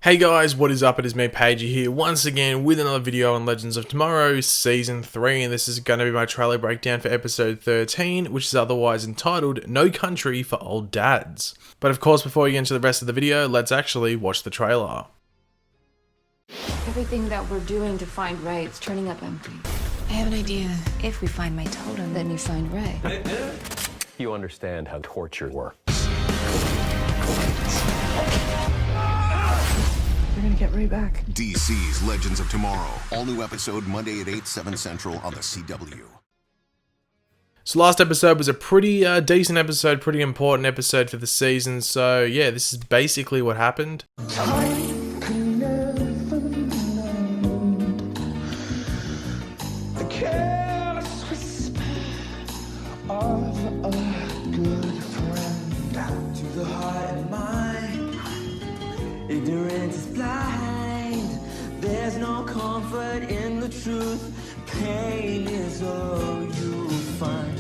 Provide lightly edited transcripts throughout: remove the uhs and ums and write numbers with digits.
Hey guys, what is up? It is me, Pagey here, once again with another video on Legends of Tomorrow Season 3, and this is going to be my trailer breakdown for episode 13, which is otherwise entitled No Country for Old Dads. But of course, before we get into the rest of the video, let's actually watch the trailer. Everything that we're doing to find Ray, it's turning up empty. I have an idea. If we find my totem, Then you find Ray. You understand how torture works. We're gonna get Ray back. DC's Legends of Tomorrow. All new episode Monday at 8, 7 Central on the CW. So last episode was a pretty decent episode, pretty important episode for the season, so yeah, this is basically what happened. Ignorance is blind. There's no comfort in the truth. Pain is all you find.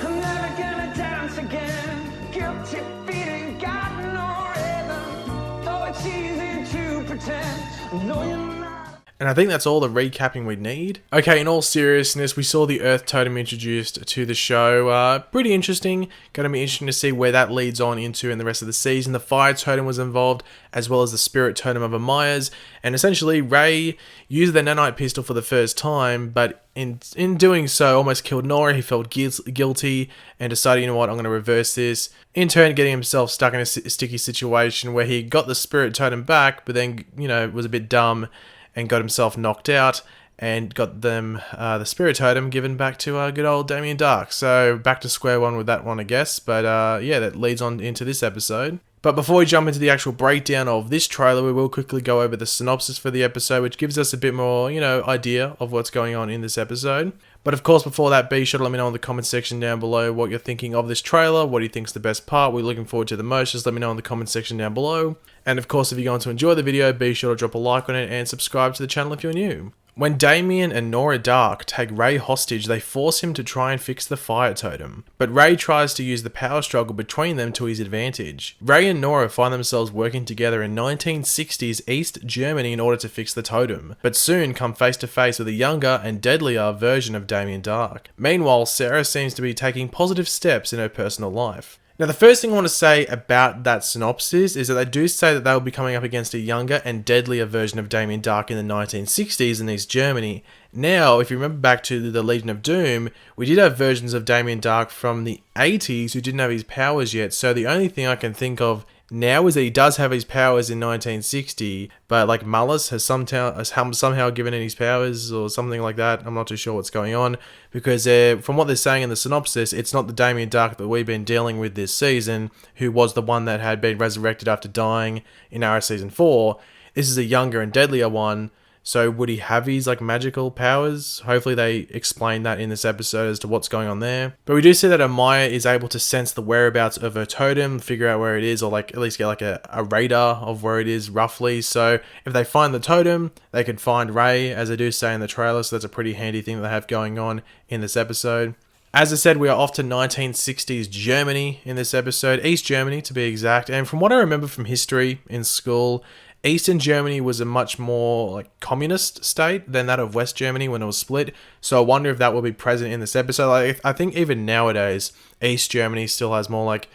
I'm never gonna dance again. Guilty feet ain't got no rhythm. Though it's easy to pretend. I know you're not. And I think that's all the recapping we need. Okay, in all seriousness, we saw the Earth Totem introduced to the show. Pretty interesting. Going to be interesting to see where that leads on into in the rest of the season. The Fire Totem was involved, as well as the Spirit Totem of Amaya's. And essentially, Ray used the nanite pistol for the first time, but in doing so, almost killed Nora. He felt guilty and decided, you know what, I'm going to reverse this. In turn, getting himself stuck in a sticky situation where he got the Spirit Totem back, but then, you know, was a bit dumb and got himself knocked out, and got them the Spirit Totem given back to good old Damien Dark. So back to square one with that one, I guess. But yeah, that leads on into this episode. But before we jump into the actual breakdown of this trailer, we will quickly go over the synopsis for the episode, which gives us a bit more, you know, idea of what's going on in this episode. But of course, before that, be sure to let me know in the comment section down below what you're thinking of this trailer. What do you think's the best part? What are you looking forward to the most? Just let me know in the comment section down below. And of course, if you're going to enjoy the video, be sure to drop a like on it and subscribe to the channel if you're new. When Damien and Nora Dark take Ray hostage, they force him to try and fix the Fire Totem. But Ray tries to use the power struggle between them to his advantage. Ray and Nora find themselves working together in 1960s East Germany in order to fix the totem, but soon come face to face with a younger and deadlier version of Damien Dark. Meanwhile, Sarah seems to be taking positive steps in her personal life. Now, the first thing I want to say about that synopsis is that they do say that they will be coming up against a younger and deadlier version of Damien Dark in the 1960s in East Germany. Now, if you remember back to the Legion of Doom, we did have versions of Damien Dark from the 80s who didn't have his powers yet, so the only thing I can think of now is that he does have his powers in 1960, but like Mullis has somehow given in his powers or something like that. I'm not too sure what's going on, because from what they're saying in the synopsis, it's not the Damien Dark that we've been dealing with this season, who was the one that had been resurrected after dying in our Season 4. This is a younger and deadlier one. So would he have his like magical powers? Hopefully they explain that in this episode as to what's going on there. But we do see that Amaya is able to sense the whereabouts of her totem, figure out where it is, or like at least get like a radar of where it is roughly. So if they find the totem, they can find Ray, as they do say in the trailer. So that's a pretty handy thing that they have going on in this episode. As I said, we are off to 1960s Germany in this episode, East Germany to be exact. And from what I remember from history in school, Eastern Germany was a much more like communist state than that of West Germany when it was split. So I wonder if that will be present in this episode. Like, I think even nowadays, East Germany still has more like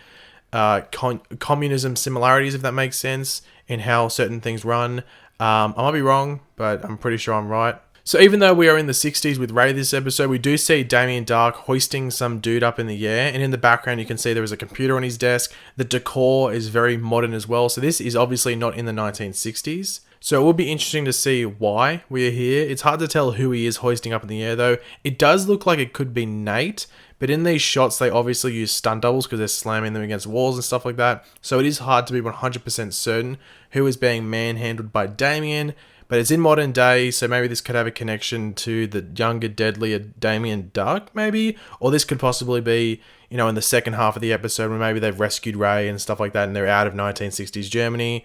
communism similarities, if that makes sense, in how certain things run. I might be wrong, but I'm pretty sure I'm right. So even though we are in the 60s with Ray this episode, we do see Damien Dark hoisting some dude up in the air, and in the background you can see there is a computer on his desk. The decor is very modern as well, so this is obviously not in the 1960s. So it will be interesting to see why we are here. It's hard to tell who he is hoisting up in the air though. It does look like it could be Nate, but in these shots they obviously use stunt doubles because they're slamming them against walls and stuff like that. So it is hard to be 100% certain who is being manhandled by Damien. But it's in modern day, so maybe this could have a connection to the younger, deadlier Damien Dark, maybe? Or this could possibly be, you know, in the second half of the episode where maybe they've rescued Ray and stuff like that and they're out of 1960s Germany.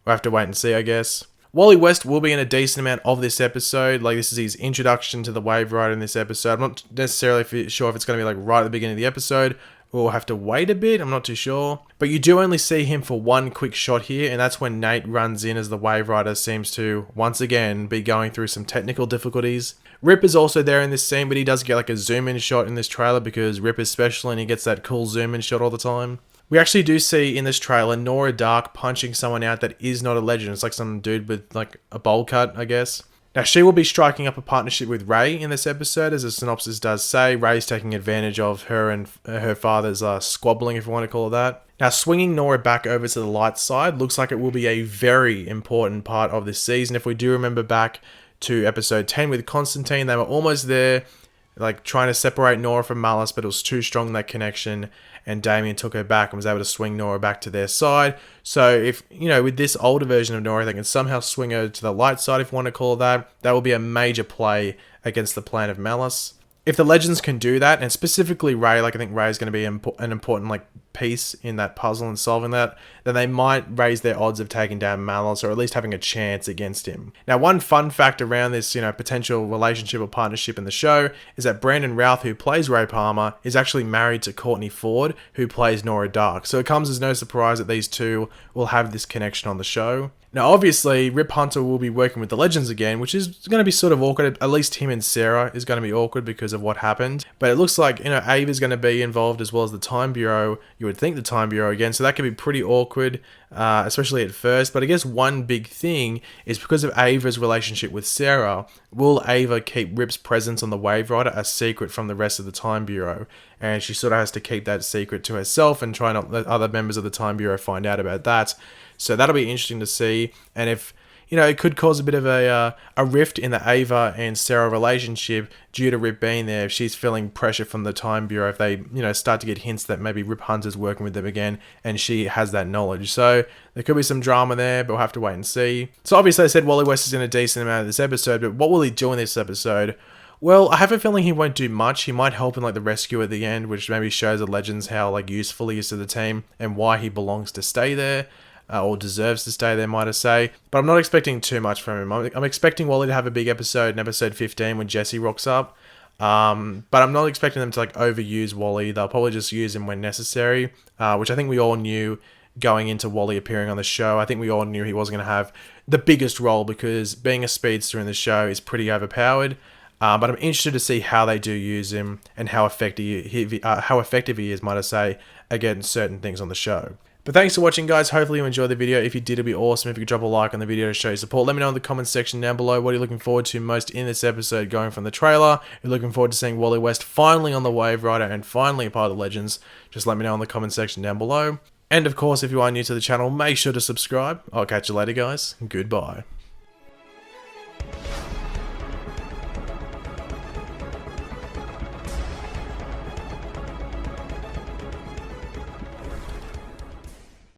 We'll have to wait and see, I guess. Wally West will be in a decent amount of this episode. Like, this is his introduction to the Waverider in this episode. I'm not necessarily sure if it's going to be like right at the beginning of the episode we'll have to wait a bit. I'm not too sure. But you do only see him for one quick shot here, and that's when Nate runs in as the Waverider seems to, once again, be going through some technical difficulties. Rip is also there in this scene, but he does get like a zoom-in shot in this trailer because Rip is special and he gets that cool zoom-in shot all the time. We actually do see in this trailer Nora Dark punching someone out that is not a legend. It's like some dude with like a bowl cut, I guess. Now, she will be striking up a partnership with Ray in this episode, as the synopsis does say. Ray's taking advantage of her and her father's squabbling, if you want to call it that. Now, swinging Nora back over to the light side looks like it will be a very important part of this season. If we do remember back to episode 10 with Constantine, they were almost there, like trying to separate Nora from Malice, but it was too strong, that connection, and Damien took her back and was able to swing Nora back to their side. So if, you know, with this older version of Nora, they can somehow swing her to the light side, if you want to call it that, that will be a major play against the plan of Malice. If the Legends can do that, and specifically Ray, like I think Ray is going to be an important like piece in that puzzle and solving that, then they might raise their odds of taking down Malice, or at least having a chance against him. Now, one fun fact around this, you know, potential relationship or partnership in the show is that Brandon Routh, who plays Ray Palmer, is actually married to Courtney Ford, who plays Nora Dark. So it comes as no surprise that these two will have this connection on the show. Now, obviously, Rip Hunter will be working with the Legends again, which is going to be sort of awkward. At least him and Sarah is going to be awkward because of what happened. But it looks like, you know, Ava's going to be involved as well as the Time Bureau. You would think the Time Bureau again, so that could be pretty awkward, especially at first. But I guess one big thing is because of Ava's relationship with Sarah, will Ava keep Rip's presence on the Waverider a secret from the rest of the Time Bureau? And she sort of has to keep that secret to herself and try not let other members of the Time Bureau find out about that. So that'll be interesting to see. And if, you know, it could cause a bit of a rift in the Ava and Sarah relationship due to Rip being there. If she's feeling pressure from the Time Bureau, if they, you know, start to get hints that maybe Rip Hunter's working with them again and she has that knowledge. So there could be some drama there, but we'll have to wait and see. So obviously I said Wally West is in a decent amount of this episode, but what will he do in this episode? Well, I have a feeling he won't do much. He might help in like the rescue at the end, which maybe shows the Legends how like useful he is to the team and why he belongs to stay there. Or deserves to stay there, might I say. But I'm not expecting too much from him. I'm expecting Wally to have a big episode in episode 15 when Jesse rocks up. But I'm not expecting them to like overuse Wally. They'll probably just use him when necessary, which I think we all knew going into Wally appearing on the show. I think we all knew he wasn't going to have the biggest role because being a speedster in the show is pretty overpowered. But I'm interested to see how they do use him and how effective he is, might I say, against certain things on the show. But thanks for watching, guys. Hopefully you enjoyed the video. If you did, it'd be awesome if you could drop a like on the video to show your support. Let me know in the comments section down below what you're looking forward to most in this episode going from the trailer. If you're looking forward to seeing Wally West finally on the Waverider and finally a part of the Legends, just let me know in the comments section down below. And of course, if you are new to the channel, make sure to subscribe. I'll catch you later, guys. Goodbye.